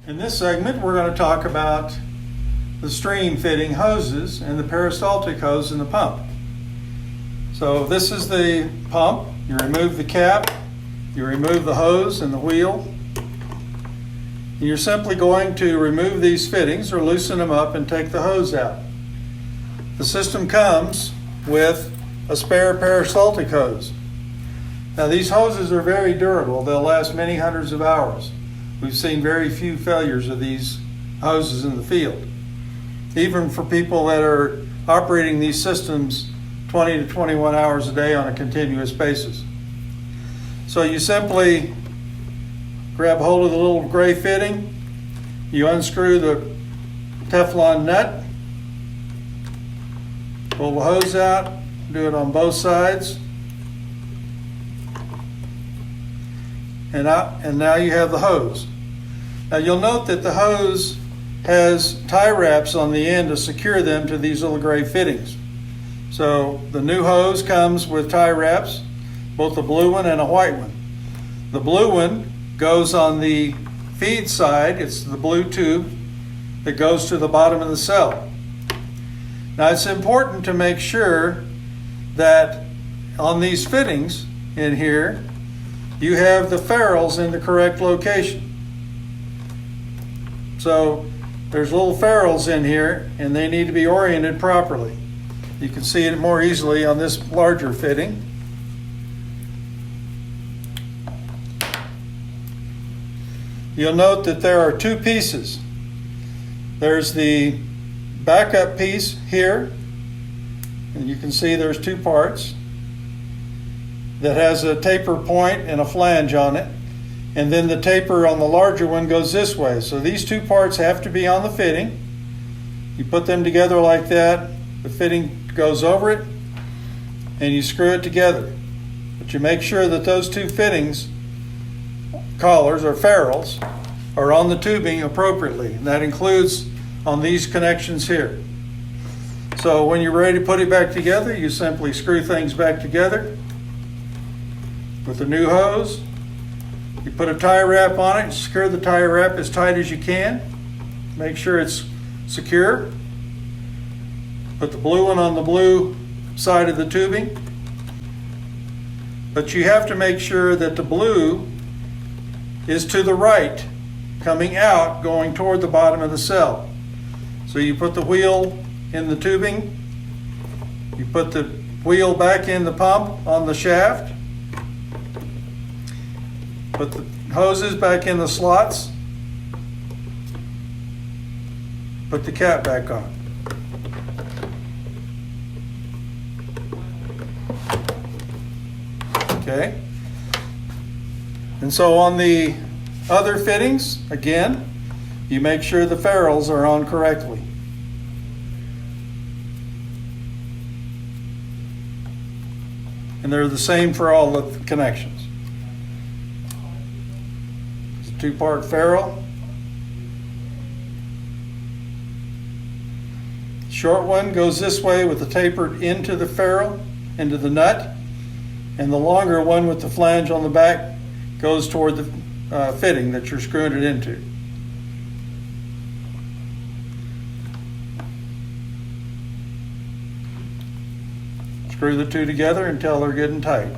In this segment, we're going to talk about the stream fitting hoses and the peristaltic hose in the pump. So this is the pump. You remove the cap, you remove the hose and the wheel. You're simply going to remove these fittings or loosen them up and take the hose out. The system comes with a spare peristaltic hose. Now these hoses are very durable. They'll last many hundreds of hours. We've seen very few failures of these hoses in the field. Even for people that are operating these systems 20 to 21 hours a day on a continuous basis. So you simply grab hold of the little gray fitting, you unscrew the Teflon nut, pull the hose out, do it on both sides, and now you have the hose. Now you'll note that the hose has tie wraps on the end to secure them to these little gray fittings. So the new hose comes with tie wraps, both a blue one and a white one. The blue one goes on the feed side. It's the blue tube that goes to the bottom of the cell. Now it's important to make sure that on these fittings in here, you have the ferrules in the correct location. So there's little ferrules in here and they need to be oriented properly. You can see it more easily on this larger fitting. You'll note that there are two pieces. There's the backup piece here, and you can see there's two parts that has a taper point and a flange on it, and then the taper on the larger one goes this way. So these two parts have to be on the fitting. You put them together like that, the fitting goes over it, and you screw it together. But you make sure that those two fittings, collars or ferrules, are on the tubing appropriately, and that includes on these connections here. So when you're ready to put it back together, you simply screw things back together with the new hose. You put a tie wrap on it, secure the tie wrap as tight as you can. Make sure it's secure. Put the blue one on the blue side of the tubing. But you have to make sure that the blue is to the right, coming out, going toward the bottom of the cell. So you put the wheel in the tubing, you put the wheel back in the pump on the shaft, put the hoses back in the slots, put the cap back on. Okay. And so on the other fittings, again, you make sure the ferrules are on correctly. And they're the same for all the connections. It's a two-part ferrule. Short one goes this way with the tapered into the ferrule, into the nut, and the longer one with the flange on the back goes toward the fitting that you're screwing it into. Screw the two together until they're good and tight.